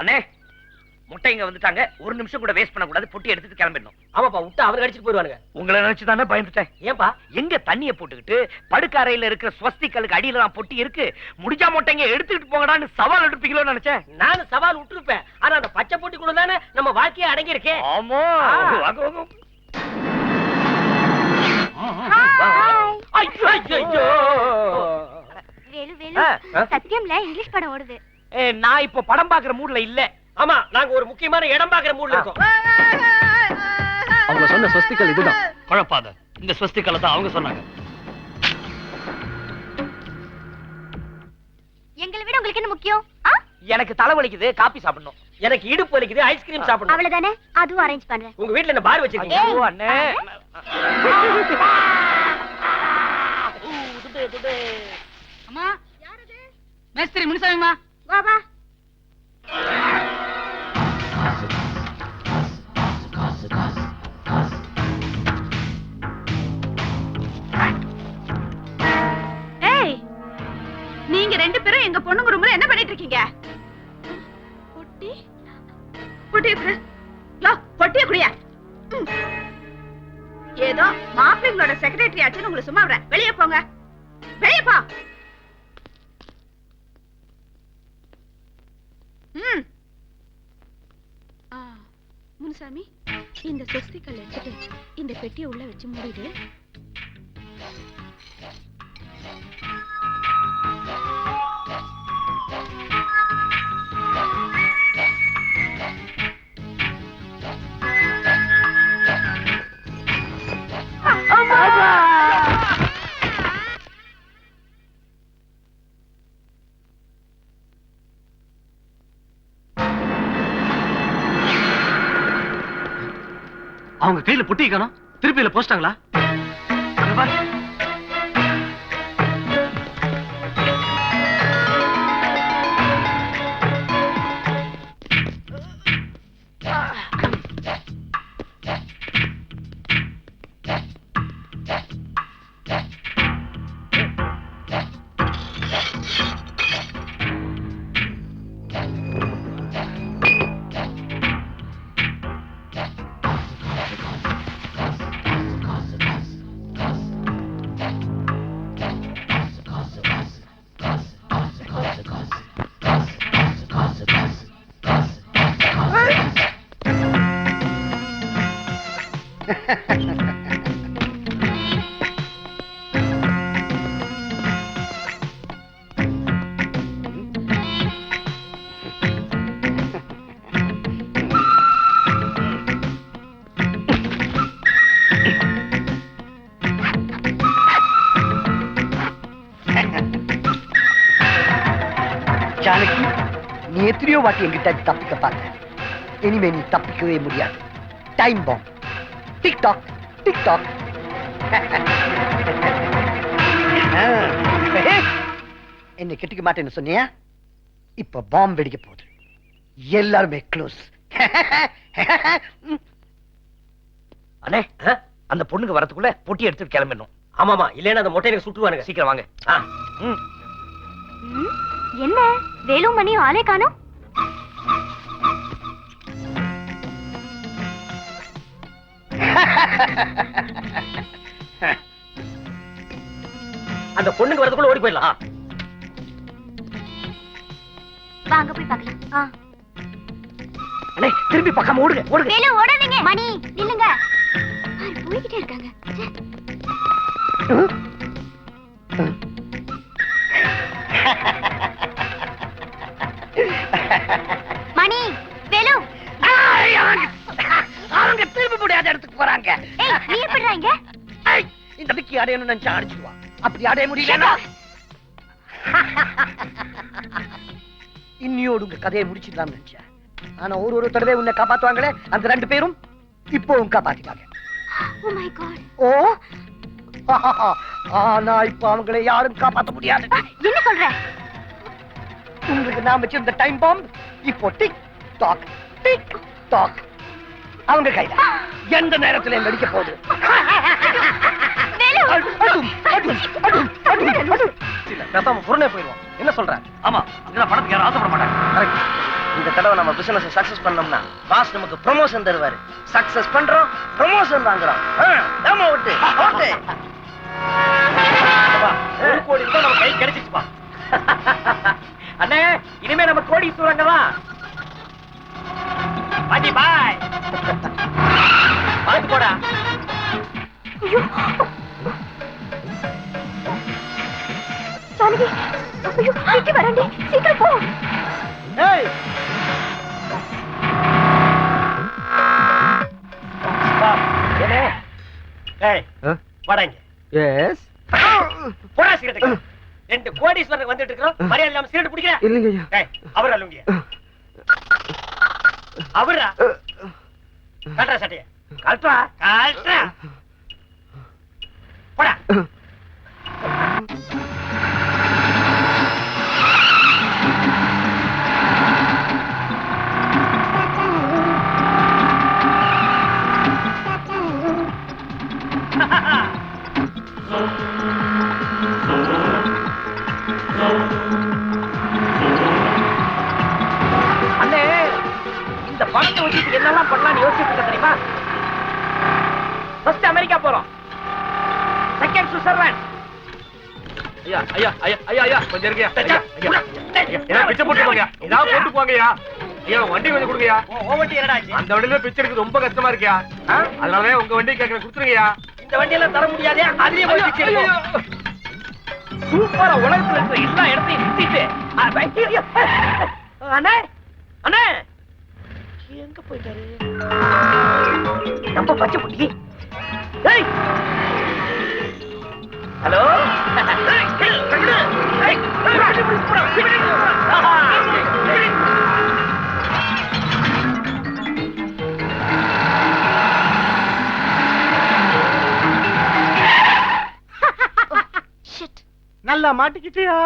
அண்ணே முட்டை இங்க வந்துட்டாங்க, ஒரு நிமிஷம் கூட வேஸ்ட் பண்ணக்கூடாது, பொட்டி எடுத்துட்டு கிளம்பிடணும். ஆமாப்பா, விட்டா அவங்க அடிச்சுட்டு போயிடுவானுங்க. உங்களை நினைச்சுதானே பயந்துட்டேன். ஏன்பா? எங்க தண்ணிய போட்டுக்கிட்டு படுக்கறையில இருக்கிற ஸ்வஸ்திகளுக்கு அடியில தான் பொட்டி இருக்கு, முடிஞ்சா முட்டைங்க எடுத்துக்கிட்டு போங்கடான்னு சவால் எடுப்பீங்களோன்னு நினைச்சேன். நானும் சவால் விட்டுருப்பேன், ஆனா அந்த பச்சை பொட்டிக்குள்ள தானே நம்ம வாழ்க்கையே அடங்கி இருக்கேன். ஆமா. சத்தியம்ல இங்கிலீஷ் படம் ஓடுது. நான் இப்ப படம் பாக்குற மூட்ல இல்ல. ஆமா, நாங்க ஒரு முக்கியமான இடம் பாக்குற மூட்ல இருக்கோம். அவங்க சொன்ன ஸ்வஸ்திகள் இதுதான். குழப்பாத, இந்த ஸ்வஸ்திகளை தான் அவங்க சொன்னாங்க. எங்களை விட உங்களுக்கு என்ன முக்கியம்? எனக்கு தலை வலிக்குது, காபி சாப்பிடணும். எனக்கு இடுப்பு வலிக்குது, ஐஸ்கிரீம் சாப்பிடணும். அவ்வளவுதானே, அதுவும் அரேஞ்ச் பண்றேன். உங்க வீட்ல என்ன பார் வச்சிருக்கீங்க? ஓ அண்ணே. அம்மா, யாரது? மேஸ்திரி முனிசாமிமா. வா வா. ஏய், நீங்க ரெண்டு பேரும் எங்க பொண்ணுங்க ரூம்ல என்ன பண்ணிட்டு இருக்கீங்க? பொட்டி பொட்டி குடு. லோ, பொட்டிய குடியா. ஏதோ மாப்பிள்ளைங்களோட செக்ரட்டரி ஆச்சுன்னு உங்களை சும்மா விடுறேன். வெளியே போங்க, வெளியே போ. முனுசாமி, இந்த சொஸ்திகள் எடுத்துட்டு இந்த பெட்டியை உள்ள வச்சு மூடிடு. அவங்க கையில பொட்டி காணோம், திருப்பியில போஸ்டாங்களா? ஜானகி, நீ எத்தனையோ வாட்டி என்கிட்ட தப்பிக்க பார்த்த, இனிமே நீ தப்பிக்கவே முடியாது. Time bomb. Tick tock tick tock. என்ன கெட்டுக்க மாட்டேன்னு சொன்னியா? இப்ப பாம் வெடிக்க போகுது. எல்லாருமே க்ளோஸ். அண்ணே, அந்த பொண்ணுக்கு வரதுக்குள்ள பொட்டி எடுத்துட்டு கிளம்பிடணும். ஆமாமா, இல்லைன்னா அந்த மொட்டையை சுட்டுருவானுங்க. சீக்கிரம் வாங்க. என்ன வேலுமணியும் ஆளே காணோம்? அந்த பொண்ணுக்கு வரதுக்குள்ள ஓடி போயிடலாம். வாங்க போய் பார்க்கலாம். அண்ணே, திரும்பி பார்க்காம ஓடுங்க, ஓடுங்க. வேலு ஓடாதீங்க. மணி நில்லுங்க. போய்கிட்டே இருக்காங்க. மணி, வேலு, அவங்க திரும்ப முடியாத இடத்துக்கு போறாங்க. நீ எப்படிறாங்க? இந்த பிக்கி அடையணும்னு நினைச்சா அடிச்சுடுவா. அப்படி அடைய முடியலன்னா இன்னியோடு உங்க கதையை முடிச்சுக்கலாம் நினைச்சேன். ஆனா ஒரு தடவை உன்னை காப்பாத்துவாங்களே, அந்த ரெண்டு பேரும் இப்பவும் காப்பாத்திட்டாங்க. Oh my God. ஓ, ஆனா இப்ப அவங்களை யாரும் காப்பாத்த முடியாது. என்ன சொல்ற? உங்களுக்கு நான் வச்சிருந்த டைம் பாம் இப்போ டிக் டாக் டிக் டாக் அவங்க கையில எந்த நேரத்துல நடிக்க போகுது. புறனே போயிடுவோம். என்ன சொல்ற? ஆமா, அங்கதான் படத்துக்கு யாரும் ஆசைப்பட மாட்டாங்க. இந்த தடவை நம்ம பிசினஸ் சக்சஸ் பண்ணோம்னா பாஸ் நமக்கு ப்ரமோஷன் தருவாரு. சக்சஸ் பண்றோம், ப்ரமோஷன் வாங்குறோம். ஏமா ஓட்டு ஓட்டு. 1 கோடி ரூபாய் நம்ம கை கிடைச்சிச்சுப்பா. அண்ணே இனிமே நம்ம கோடீஸ்வரங்க தான். பாட்டி பாய். பாத்து போடா. ஜானகி, ஐயோ, விக்கி வரண்டி, சீக்கிரம் போ. ஏய் என்ன? ஏய் வாடாங்க. எஸ். போடா சிகரெட். 2 கோடீஸ்வரனுக்கு வந்துட்டு இருக்கோம். மரியாதை இல்லாம சிகரெட் குடிக்கிற? இல்லங்க ஐயா. ஏய் அவர் அலுங்க. அவரா? காட்றா சட்டைய. காட்றா. காட்றா. போடா. அண்ணே இந்த பணத்தை வச்சுட்டு என்னெல்லாம் பண்ணலாம்னு யோசிச்சுட்டு இருக்க தெரியுமா? ஃபர்ஸ்ட் அமெரிக்கா போறோம், செகண்ட் சுவிட்சர்லாந்து. ஐயா ஐயா ஐயா ஐயா ஐயா கொஞ்சம் இருங்கயா. ஐயா ஐயா பிச்சை போட்டு போங்கயா. இதான் போட்டு போங்கயா. ஐயா வண்டி கொஞ்சம் கொடுங்கயா. ஓவட்டி என்னடா ஆச்சு? அந்த வண்டியில பிச்சை எடுக்க ரொம்ப கஷ்டமா இருக்கியா. அதனாலதான் உங்க வண்டி கேட்கற கொடுத்துருங்கயா. இந்த வண்டியெல்லாம் தர முடியாதே. அதுலயே போய் பிச்சை எடுப்போம். சூப்பரா உலகத்துல இருக்கிற எல்லா இடத்தையும் சுத்திட்டு அண்ணே அண்ணே எங்க போயிட்டாரு நம்ம பச்சை புட்டி? ஹலோ நல்லா மாட்டிக்கிட்டியா?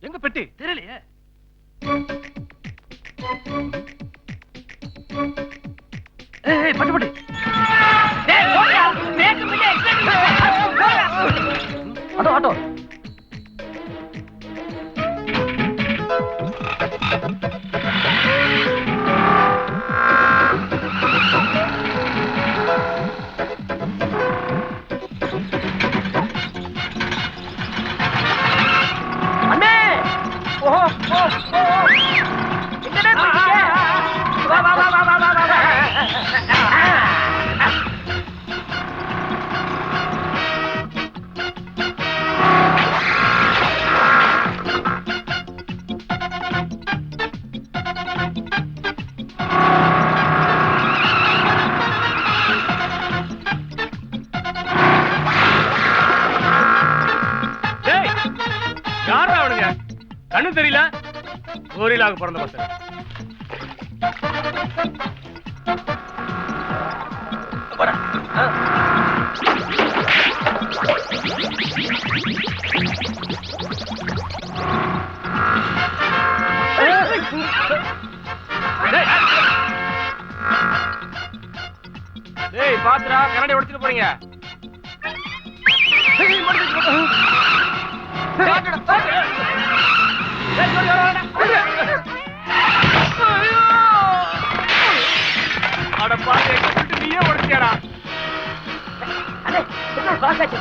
எங்க பெட்டி தெரியலையே. பட்டு பட்டு ஆட்டோ ஆட்டோ. அண்ணே ஓஹோ ஓ ஓ எங்கடே போறீங்க? வா வா வா வா வா வா. யாரா அவனுங்க? கண்ணு தெரியல. கோரிலாக பிறந்த பசங்க. டேய் பாத்துடா, கண்ணாடி உடைச்சிட்டு போறீங்க. அட பாத்து எங்க நீயே உடைச்சியாடா. அண்ணே பெட்ரோல் பாஸ் ஆச்சு.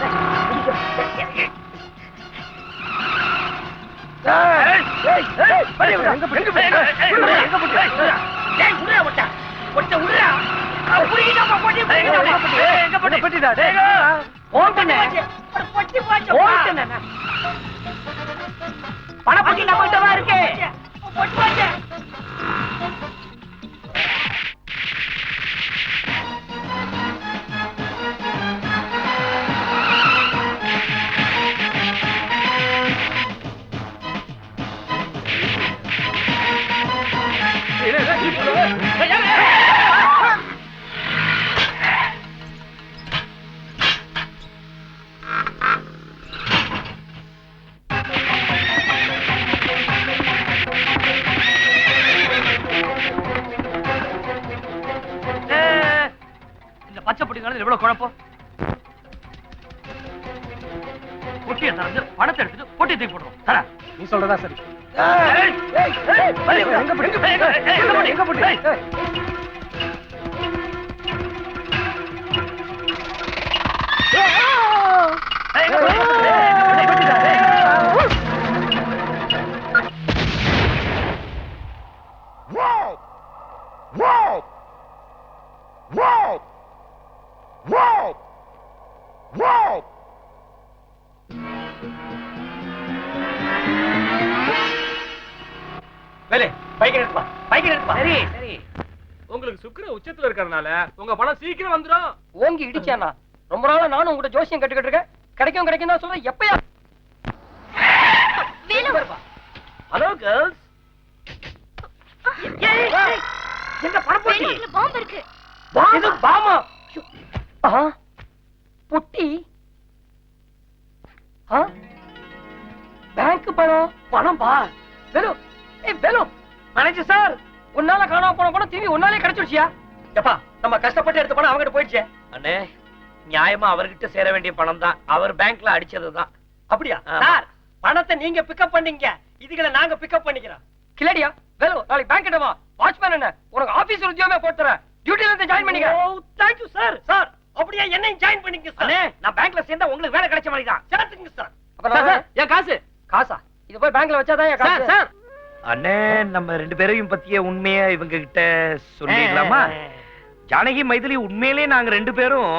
பணப்பட்டி நம்மகிட்டதான் இருக்கு. அப்படிங்கிறது எவ்வளவு குழப்பம். பொட்டியை திறந்து பணத்தை எடுத்துட்டு பொட்டி தூக்கி போடுறோம். தர நீ சொல்றதா சரி. எங்க போட்டு வேலை பைக் எடுத்துப்பா, பைக் எடுத்துப்பா. சரி சரி. உங்களுக்கு சுக்கிர உச்சத்துல இருக்கறனால உங்க பணம் சீக்கிரம் வந்துரும். ஓங்கி இடிச்சானா? ரொம்ப நாளா நானும் உங்ககிட்ட ஜோசியம் கட்டுக்கிட்டு இருக்கேன். கிடைக்கும் கிடைக்கும் தான் சொல்றேன். எப்பயா? Hello girls. எங்க பணம் போட்டி? வேலூர்ல பாம்பு இருக்கு. இது பாமா? புட்டி? பேங்க் பணம்? பணம் பா. வேலு, வேலு, மேனேஜர் சார், உன்னால காணாம போன பணம் திரும்பி உன்னாலே கிடைச்சிடுச்சியா? எப்பா, நம்ம கஷ்டப்பட்டு எடுத்த பணம் அவங்கிட்ட போயிடுச்சே. அண்ணே, நியாயமா அவர்கிட்ட சேர வேண்டிய பணம் தான். அவர் பேங்க்ல அடிச்சதுதான். அப்படியா சார்? பணத்தை நீங்க பிக்கப் பண்ணீங்க, இதுகளை நாங்க பிக்கப் பண்ணிக்கிறோம். கிளடியா வேலு, நாளைக்கு பேங்க் கிட்ட வா. வாட்ச்மேன் என்ன உனக்கு ஆபீஸ் உத்தியோகமே போட்டு தரேன். டியூட்டில இருந்து ஜாயின் பண்ணிக்க. ஓ தேங்க் யூ சார். சார் அப்படியே என்னையும் ஜாயின் பண்ணிக்க சார். அண்ணே, நான் பேங்க்ல சேர்ந்தா உங்களுக்கு வேலை கிடைச்ச மாதிரி தான். சேர்த்துங்க சார். சார், என் காசு. காசா? இது போய் பேங்க்ல வச்சாதான் என் காசு. சார் அண்ணே, நம்ம ரெண்டு பேரையும் பத்திய உண்மையா இவங்க கிட்ட சொல்லிடலாமா? ஜானகி மைதிலி, உண்மையிலே நாங்க ரெண்டு பேரும்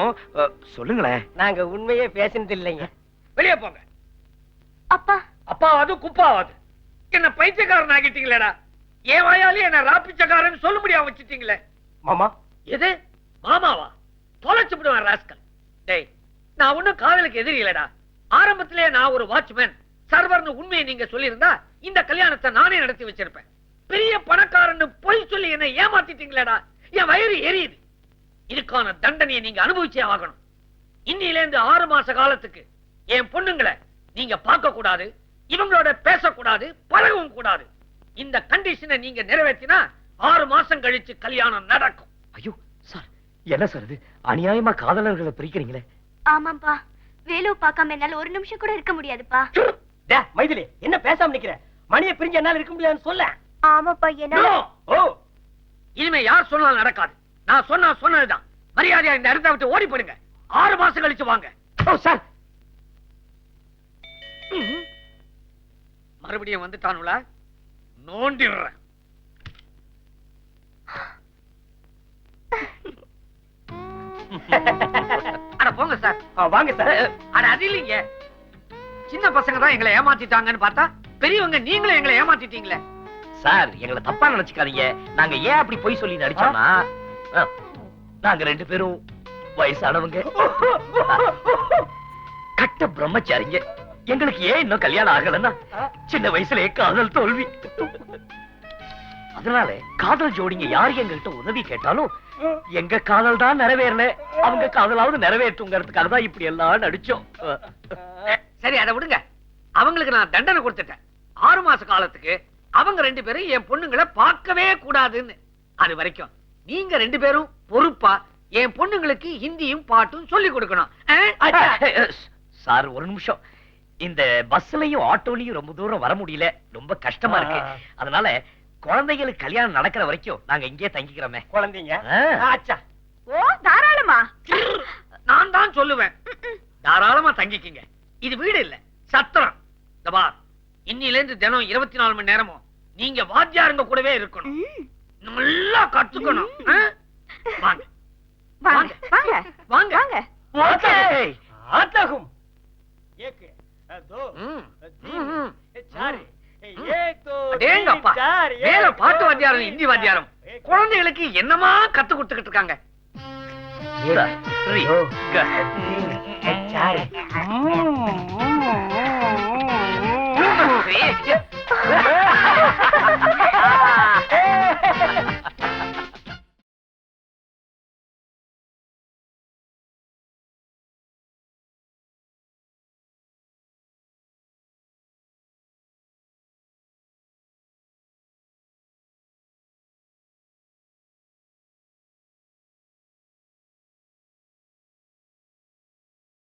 சொல்லுங்களேன். நாங்க உண்மையே பேசினது இல்லைங்க. வெளியே போங்க. அப்பா அப்பா அது குப்பாவாது. என்ன பைத்தியக்காரன் ஆகிட்டீங்களேடா. ஏன் வாயாலே என்ன ராப்பிச்சக்காரன் சொல்ல முடியாம வச்சுட்டீங்களே. மாமா எது மாமாவா? தொலைச்சு விடுவேன் ராஸ்கல். டேய், நான் ஒண்ணும் காதலுக்கு எதிரி இல்லடா. ஆரம்பத்திலே நான் ஒரு வாட்ச்மேன் சர்வர்னு உண்மையை நீங்க சொல்லியிருந்தா இந்த கல்யாணத்தை நானே நடத்தி வச்சிருப்பேன். பெரிய பணக்காரன்னு பொய் சொல்லி என்ன ஏமாத்திட்டீங்களேடா. என் வயிறு எரியுது. இதுக்கான தண்டனையை நீங்க அனுபவிச்சே ஆகணும். இன்னில இருந்து 6 மாச காலத்துக்கு என் பொண்ணுங்களை நீங்க பார்க்க கூடாது, இவங்களோட பேசக்கூடாது, பழகவும் கூடாது. இந்த கண்டிஷனை நீங்க நிறைவேற்றினா 6 மாசம் கழிச்சு கல்யாணம் நடக்கும். ஐயோ சார், என்ன சார் இது? அநியாயமா காதலர்களை பிரிக்கிறீங்களே. ஆமாப்பா, வேலு பார்க்காம என்னால ஒரு நிமிஷம் கூட இருக்க முடியாதுப்பா. மைதிலி, என்ன பேசாம நிக்கிற? மணியை பிரிஞ்சு என்னால இருக்க முடியாதுன்னு சொல்ல. ஆமாப்பா, என்னால இனிமே யார் சொன்னாலும் நடக்காது. நான் சொன்னதுதான். மரியாதையா இந்த இடத்தை விட்டு ஓடி போடுங்க. 6 மாசம் கழிச்சு வாங்க. சார் மறுபடியும் வந்துட்டானுல நோண்டிடுறேன். அட போங்க சார். வாங்க சார். அட அது இல்லைங்க, சின்ன பசங்க தான் எங்களை ஏமாத்திட்டாங்கன்னு பார்த்தா பெரியவங்க நீங்களும் எங்களை ஏமாத்திட்டீங்களே. சார், எங்களை தப்பா நினைச்சுக்காதீங்க. நாங்க ஏன் அப்படி போய் சொல்லி நடிச்சோம்னா, நாங்க ரெண்டு பேரும் வயசானவங்க, கட்ட பிரம்மச்சாரிங்க. எங்களுக்கு ஏன் இன்னும் கல்யாணம் ஆகலன்னா சின்ன வயசுலயே காதல் தோல்வி. அதனால காதல் ஜோடிங்க யாரு எங்ககிட்ட உதவி கேட்டாலும் எங்க காதல் தான் நிறைவேறல, அவங்க காதலாவது நிறைவேற்றுங்கிறதுக்காக தான் இப்படி எல்லாம் நடிச்சோம். சரி, அதை விடுங்க. அவங்களுக்கு நான் தண்டனை கொடுத்துட்டேன். 6 மாச காலத்துக்கு அவங்க ரெண்டு பேரும் என் பொண்ணுங்களை பார்க்கவே கூடாதுன்னு. அது வரைக்கும் நீங்க ரெண்டு பேரும் பொறுப்பா என் பொண்ணுங்களுக்கு ஹிந்தியும் பாட்டும் சொல்லி கொடுக்கணும். சார், ஒரு நிமிஷம். இந்த பஸ்லயும் ஆட்டோலயும் ரொம்ப தூரம் வர முடியல, ரொம்ப கஷ்டமா இருக்கு. அதனால குழந்தைகளுக்கு கல்யாணம் நடக்கிற வரைக்கும் நாங்க இங்கே தங்கிக்கிறோமே. குழந்தைங்க ஓ, தாராளமா. நான் தான் சொல்லுவேன், தாராளமா தங்கிக்கிங்க. இது வீடு இல்ல, சத்திரம். இன்னில இருந்து தினம் 24 மணி நேரமும் நீங்க வாத்தியாருங்க கூடவே இருக்கணும். நல்லா கத்துக்கணும். வாங்க வாங்க வாங்க வாங்க வாங்க. ஆத்தாகும். அடேங்கப்பா, வேற பாட்டு வாத்தியாரம், ஹிந்தி வாத்தியாரம் குழந்தைகளுக்கு என்னமா கத்து கொடுத்துக்கிட்டு இருக்காங்க.